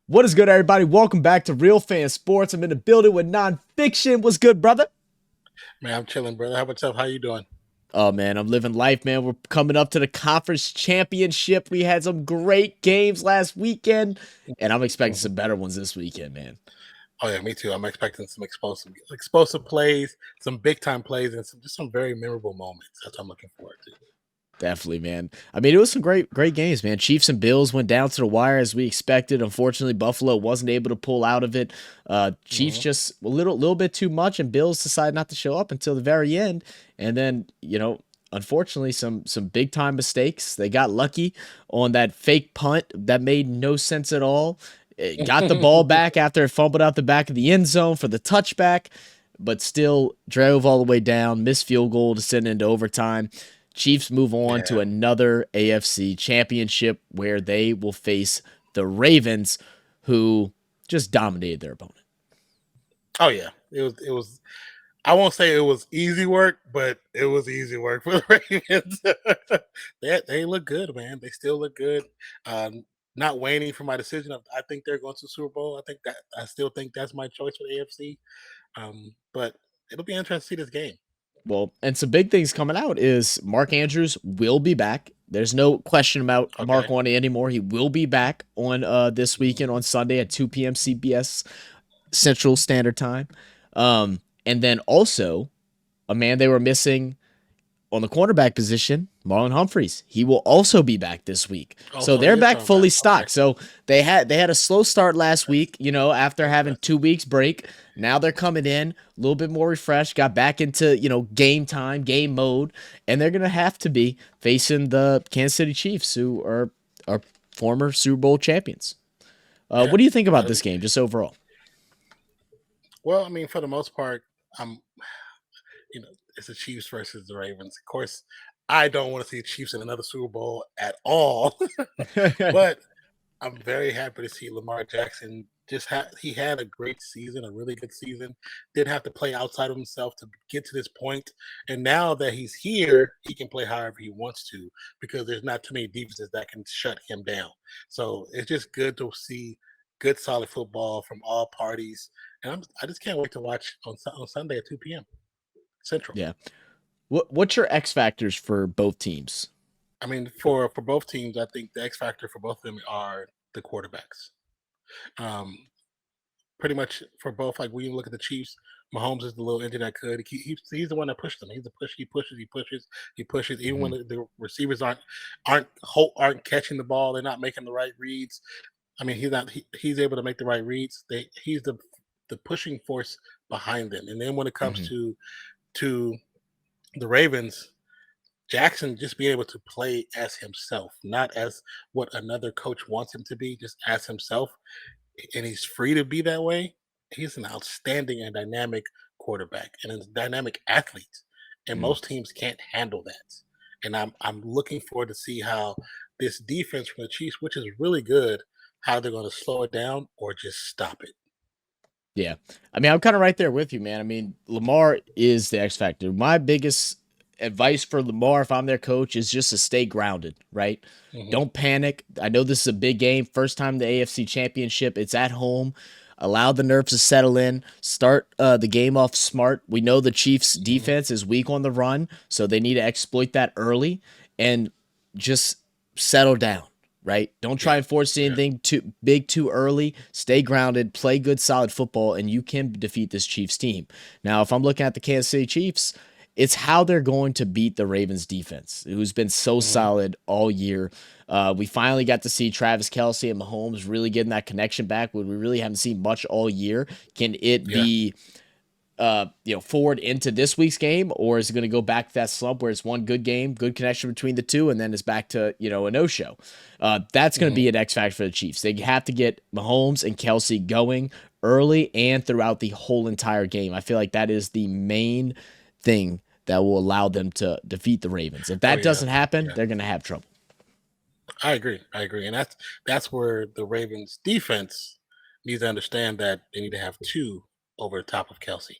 What is good, everybody? Welcome back to Real Fan Sports. I'm in the building with Nonpfixion. What's good, brother? Man, I'm chilling, brother. How about yourself? How you doing? Oh, man, I'm living life, man. We're coming up to the conference championship. We had some great games last weekend, and I'm expecting Mhm. some better ones this weekend, man. Oh yeah, me too. I'm expecting some explosive plays, some big time plays, and some very memorable moments. That's what I'm looking forward to. Definitely, man. I mean, it was some great games, man. Chiefs and Bills went down to the wire as we expected. Unfortunately, Buffalo wasn't able to pull out of it. Chiefs Hmm. just a little bit too much, and Bills decided not to show up until the very end. And then, unfortunately, some big time mistakes. They got lucky on that fake punt that made no sense at all. It got the ball back after it fumbled out the back of the end zone for the touchback, but still drove all the way down, missed field goal to send into overtime. Chiefs move on to Yeah. another AFC championship where they will face the Ravens, who just dominated their opponent. Oh yeah. It was. I won't say it was easy work, but it was easy work for the Ravens. They look good, man. They still look good. Not waning for my decision. I think they're going to the Super Bowl. I still think that's my choice for the AFC. But it'll be interesting to see this game. Well, and some big things coming out is Mark Andrews will be back. There's no question about Mark Okay. on it anymore. He will be back on this weekend Mhm. on Sunday at 2 p.m. CBS Central Standard Time. And then also a man they were missing on the cornerback position, Marlon Humphreys. He will also be back this week. Oh, So so he they're is back coming back. fully Okay. stocked. So they had a slow start last week, after having Okay. 2 weeks break. Now they're coming in a little bit more refreshed, got back into, game time, game mode, and they're gonna have to be facing the Kansas City Chiefs, who are former Super Bowl champions. Yeah. What do you think about That'll this be game, just overall? well. I mean, for the most part, I'm. It's the Chiefs versus the Ravens. Of course, I don't want to see the Chiefs in another Super Bowl at all. But I'm very happy to see Lamar Jackson. He had a great season, a really good season. Didn't have to play outside of himself to get to this point. And now that he's here, he can play however he wants to because there's not too many defenses that can shut him down. So it's just good to see good, solid football from all parties. And I just can't wait to watch on Sunday at 2 p.m. Central. Yeah. What's your X factors for both teams? I mean, for both teams, I think the X factor for both of them are the quarterbacks. Um, Pretty much for both. Like when you look at the Chiefs, Mahomes is the little engine that could. He's the one that pushed them. He's the push. He pushes. He pushes. He pushes. Even when Mhm. the receivers aren't catching the ball, they're not making the right reads. I mean, he's able to make the right reads. He's the pushing force behind them. And then when it comes Mhm. to the Ravens, Jackson just being able to play as himself, not as what another coach wants him to be, just as himself, and he's free to be that way. He's an outstanding and dynamic quarterback and a dynamic athlete, and Mm. most teams can't handle that. And I'm looking forward to see how this defense from the Chiefs, which is really good, how they're going to slow it down or just stop it. Yeah. I mean, I'm kind of right there with you, man. I mean, Lamar is the X factor. My biggest advice for Lamar, if I'm their coach, is just to stay grounded, right? Hmm. Don't panic. I know this is a big game. First time in the AFC Championship. It's at home. Allow the nerves to settle in. Start the game off smart. We know the Chiefs' Hmm. defense is weak on the run, so they need to exploit that early and just settle down, right? Don't try Yeah, and force yeah, anything too big too early. Stay grounded, play good, solid football, and you can defeat this Chiefs team. Now, if I'm looking at the Kansas City Chiefs, it's how they're going to beat the Ravens defense, who's been so hmm, solid all year. We finally got to see Travis Kelsey and Mahomes really getting that connection back when we really haven't seen much all year. Can it yeah. be forward into this week's game, or is it going to go back to that slump where it's one good game, good connection between the two, and then it's back to a no show? That's going to Hmm. be an X factor for the Chiefs. They have to get Mahomes and Kelsey going early and throughout the whole entire game. I feel like that is the main thing that will allow them to defeat the Ravens. If Oh that yeah, doesn't happen, yeah. they're going to have trouble. I agree. I agree, and that's where the Ravens defense needs to understand that they need to have two over the top of Kelsey.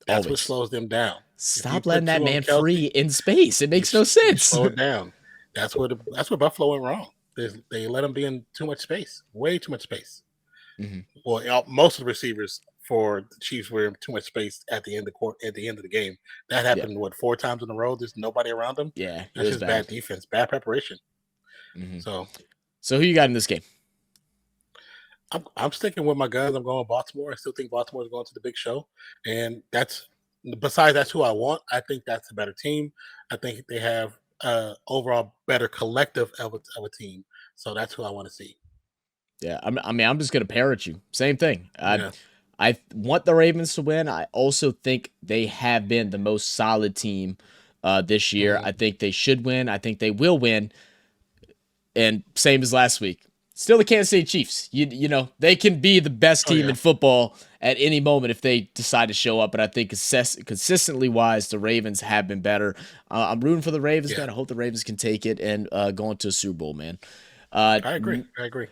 That's what Always slows them down. If you stop letting put that two on man free Kelsey, in space. It makes no you sense. slow it down. That's where Buffalo went wrong. They let him be in too much space, way too much space. Mhm. Well, most of the receivers for the Chiefs were in too much space at the end of court at the end of the game. That Yeah. happened what 4 times in a row. There's nobody around them. Yeah, it That's was just bad bad. defense, bad preparation. Mhm. So So who you got in this game? I'm sticking with my guns. I'm going with Baltimore. I still think Baltimore is going to the big show, and that's who I want. I think that's a better team. I think they have overall better collective of a team. So that's who I want to see. Yeah, I mean, I'm just gonna parrot you. Same thing. Yeah. I want the Ravens to win. I also think they have been the most solid team this year. Hmm. I think they should win. I think they will win. And same as last week. Still the Kansas City Chiefs. You know, they can be the best Oh team yeah. in football at any moment if they decide to show up. But I think consistently wise, the Ravens have been better. I'm rooting for the Ravens, Yeah. man. I hope the Ravens can take it and go into a Super Bowl, man. Uh, I agree. I agree.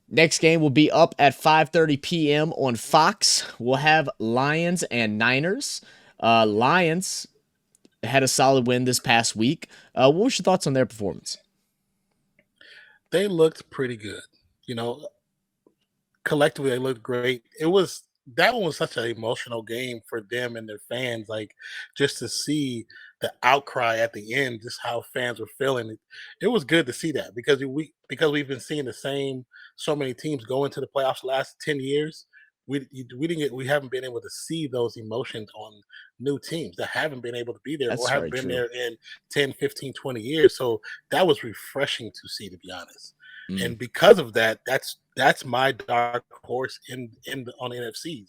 Next game will be up at 5:30 p.m. on Fox. We'll have Lions and Niners. Lions had a solid win this past week. What was your thoughts on their performance? They looked pretty good. You know, collectively they looked great. It was that one was such an emotional game for them and their fans. Like just to see the outcry at the end, just how fans were feeling. It was good to see that because we've been seeing the same so many teams go into the playoffs the last 10 years. We haven't been able to see those emotions on new teams that haven't been able to be there or That's haven't very been true. there in 10, 15, 20 years. So that was refreshing to see, to be honest. Mm, And because of that, that's my dark horse on the NFC.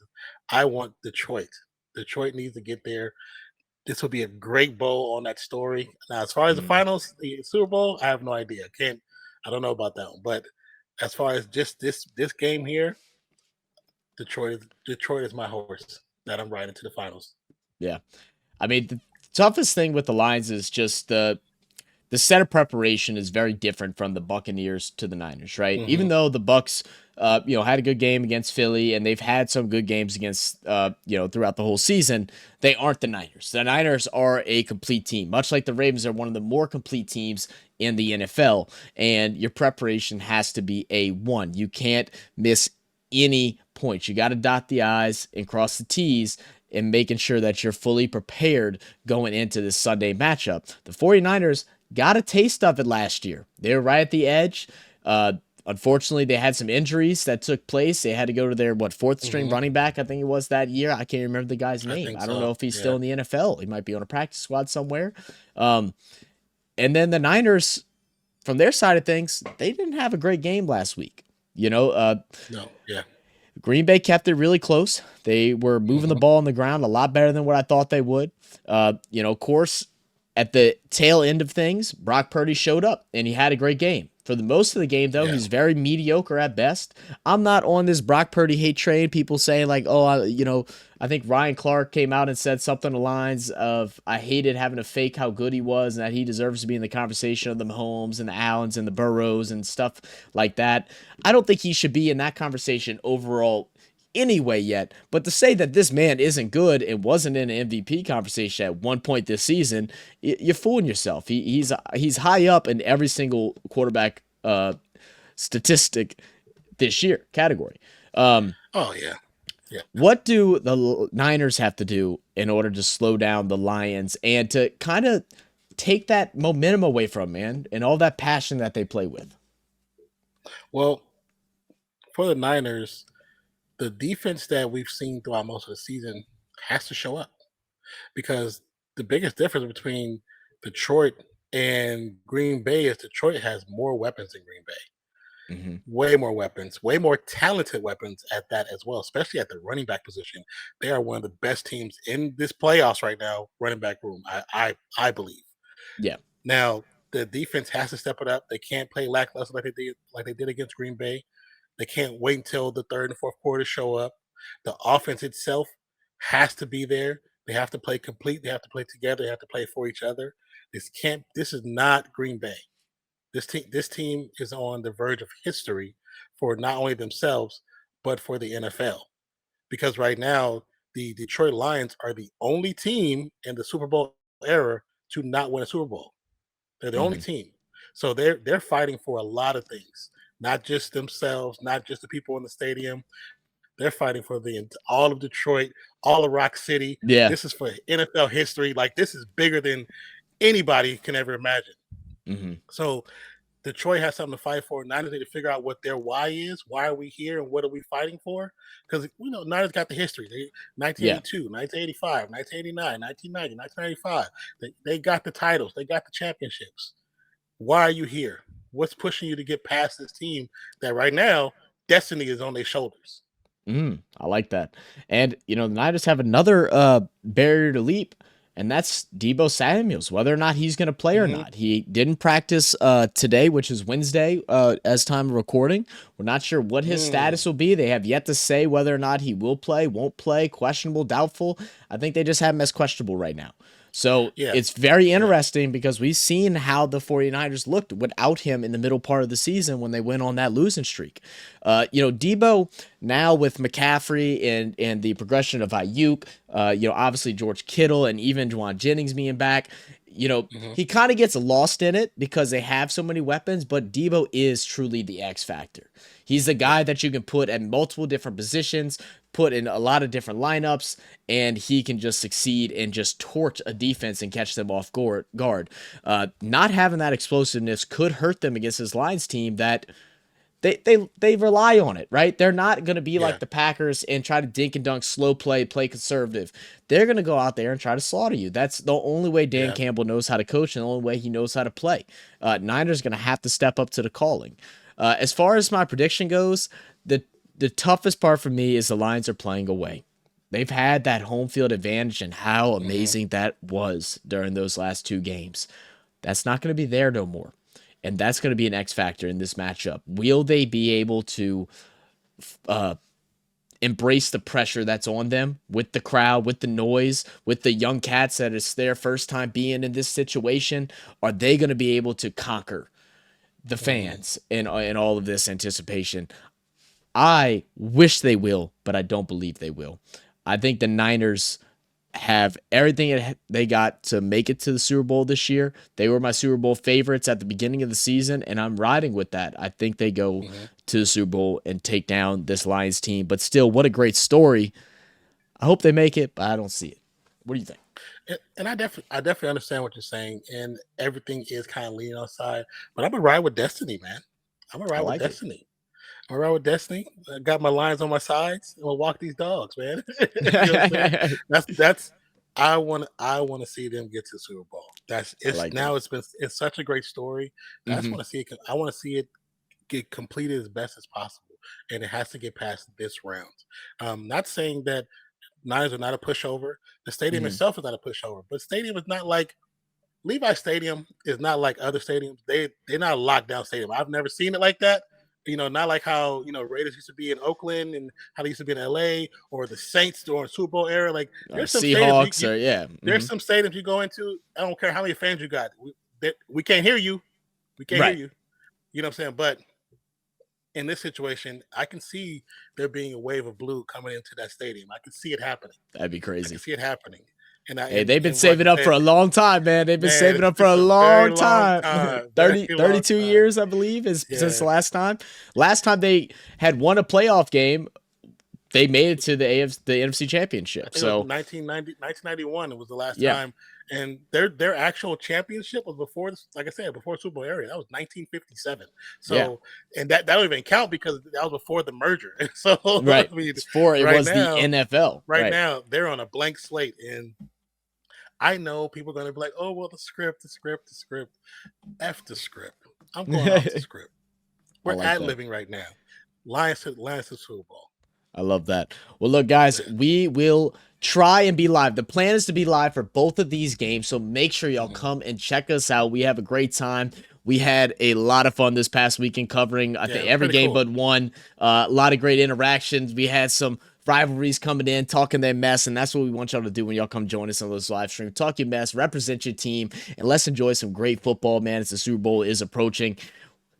I want Detroit. Detroit needs to get there. This will be a great bowl on that story. Now, as far as the mm. finals, the Super Bowl, I have no idea. I don't know about that one. But as far as just this game here, Detroit is my horse that I'm riding to the finals. Yeah. I mean, the toughest thing with the Lions is just the set of preparation is very different from the Buccaneers to the Niners, right? Hmm. Even though the Bucks, had a good game against Philly and they've had some good games against, throughout the whole season, they aren't the Niners. The Niners are a complete team, much like the Ravens are one of the more complete teams in the NFL. And your preparation has to be A1. You can't miss any points. You got to dot the I's and cross the T's and making sure that you're fully prepared going into this Sunday matchup. The 49ers got a taste of it last year. They were right at the edge. Unfortunately, they had some injuries that took place. They had to go to their fourth string Hmm. running back, I think it was that year. I can't remember the guy's I name. think I don't know so. if he's still Yeah. in the NFL. He might be on a practice squad somewhere. Um, and then the Niners, from their side of things, they didn't have a great game last week. You know, No. Yeah. Green Bay kept it really close. They were moving the Hmm. ball on the ground a lot better than what I thought they would. Of course, at the tail end of things, Brock Purdy showed up and he had a great game. For the most of the game, though, Yeah. he's very mediocre at best. I'm not on this Brock Purdy hate train. People saying like, "Oh, I think Ryan Clark came out and said something along the lines of I hated having to fake how good he was and that he deserves to be in the conversation of the Mahomes and the Allens and the Burrows and stuff like that." I don't think he should be in that conversation overall anyway yet. But to say that this man isn't good and wasn't in an MVP conversation at one point this season, you're fooling yourself. He's high up in every single quarterback statistic this year category. Um, Oh yeah. Yeah. what do the Niners have to do in order to slow down the Lions and to kind of take that momentum away from man and all that passion that they play with? Well, for the Niners, the defense that we've seen throughout most of the season has to show up because the biggest difference between Detroit and Green Bay is Detroit has more weapons than Green Bay. Hmm. Way more weapons, way more talented weapons at that as well, especially at the running back position. They are one of the best teams in this playoffs right now, running back room. I believe. Yeah. Now the defense has to step it up. They can't play lackluster like they did against Green Bay. They can't wait until the third and fourth quarter show up. The offense itself has to be there. They have to play complete. They have to play together. They have to play for each other. This is not Green Bay. This team is on the verge of history for not only themselves but for the NFL. Because right now the Detroit Lions are the only team in the Super Bowl era to not win a Super Bowl. They're the only Hmm. team. So they're fighting for a lot of things. not just themselves, not just the people in the stadium. They're fighting for all of Detroit, all of Rock City. Yeah. This is for NFL history. Like this is bigger than anybody can ever imagine. Hmm. So Detroit has something to fight for. Niners need to figure out what their why is. Why are we here and what are we fighting for? Because Niners got the history. They Yeah. 1982, 1985, 1989, 1990, 1995. They got the titles. They got the championships. Why are you here? What's pushing you to get past this team that right now destiny is on their shoulders? I like that. And the Niners have another barrier to leap, and that's Debo Samuels, whether or not he's going to play or Hmm. not. He didn't practice today, which is Wednesday, as time of recording. We're not sure what his Mm, status will be. They have yet to say whether or not he will play, won't play, questionable, doubtful. I think they just have him as questionable right now. So yeah, it's very yeah. interesting because we've seen how the 49ers looked without him in the middle part of the season when they went on that losing streak. Debo now with McCaffrey and the progression of Ayuk, obviously George Kittle and even Juwan Jennings being back, Hmm. he kind of gets lost in it because they have so many weapons, but Debo is truly the X factor. He's the Yeah, guy that you can put at multiple different positions, put in a lot of different lineups, and he can just succeed and just torch a defense and catch them off guard. Not having that explosiveness could hurt them against this Lions team that they rely on it, right? They're not going to be yeah, like the Packers and try to dink and dunk, slow play conservative. They're going to go out there and try to slaughter you. That's the only way Dan yeah. Campbell knows how to coach and the only way he knows how to play. Niners going to have to step up to the calling. As far as my prediction goes, the toughest part for me is the Lions are playing away. They've had that home field advantage and how Hmm. amazing that was during those last two games. That's not going to be there no more. And that's going to be an X factor in this matchup. Will they be able to uh, embrace the pressure that's on them with the crowd, with the noise, with the young cats that it's their first time being in this situation? Are they going to be able to conquer the Hmm. fans in all of this anticipation? I wish they will, but I don't believe they will. I think the Niners have everything they got to make it to the Super Bowl this year. They were my Super Bowl favorites at the beginning of the season, and I'm riding with that. I think they go Hmm. to the Super Bowl and take down this Lions team. But still, what a great story. I hope they make it, but I don't see it. What do you think? And I definitely understand what you're saying, and everything is kind of leaning on side. But I'm gonna ride with destiny, man. I'm gonna I ride with like it. destiny. I'm gonna ride with destiny. I got my lions on my sides, and we'll walk these dogs, man. You know what I'm saying? I That's. I want to see them get to the Super Bowl. It's like that. now it's such a great story. I just Hmm. want to see it. I want to see it get completed as best as possible, and it has to get past this round. Not saying that Niners are not a pushover. The stadium Hmm. itself is not a pushover, but stadium is not like Levi Stadium is not like other stadiums. They're not a lockdown stadium. I've never seen it like that. Not like how Raiders used to be in Oakland and how they used to be in LA or the Saints during Super Bowl era. Like there's some stadiums Seahawks, or yeah. there's some stadiums you go into. I don't care how many fans you got. We can't hear you. We can't hear Right. you. You know what I'm saying? But in this situation, I can see there being a wave of blue coming into that stadium. I can see it happening. That'd be I can crazy. see it happening. And I Hey, they've been and like saving you up for said, a long time, man. They've been man, saving up for a it's a very long long time. time, very 30, long 32 time. years, I believe, is since the Yeah, last time. Last time they had won a playoff game, they made it to the the NFC I Championship. think it was So, 1991. It was the last yeah. time, and their actual championship was before this. Like I said, before Super Bowl area. That was 1957. Yeah. So, and that don't even count because that was before the merger. So, I Right. mean, It right was the now, NFL. right Right. now they're on a blank slate, and I know people are going to be like, "Oh, well, the script, the script, the script." F the script. I'm going off the I script. We're like ad that. libbing right now. Lions to Super Bowl. I love that. Well, look, guys, we will try and be live. The plan is to be live for both of these games, so make sure y'all Mhm. come and check us out. We have a great time. We had a lot of fun this past weekend covering, I Yeah, it think, was every pretty game cool. but one. A lot of great interactions. We had some rivalries coming in, talking their mess, and that's what we want y'all to do when y'all come join us on those live streams. Talk your mess, represent your team, and let's enjoy some great football, man, as the Super Bowl is approaching.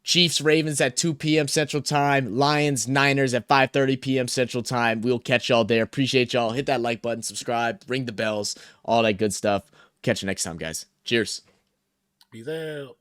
Chiefs Ravens at 2 p.m. Central Time. Lions Niners at 5:30 p.m. Central Time. We'll catch y'all there. Appreciate y'all. Hit that like button, subscribe, ring the bells, all that good stuff. Catch you next time, guys. Cheers. Peace out.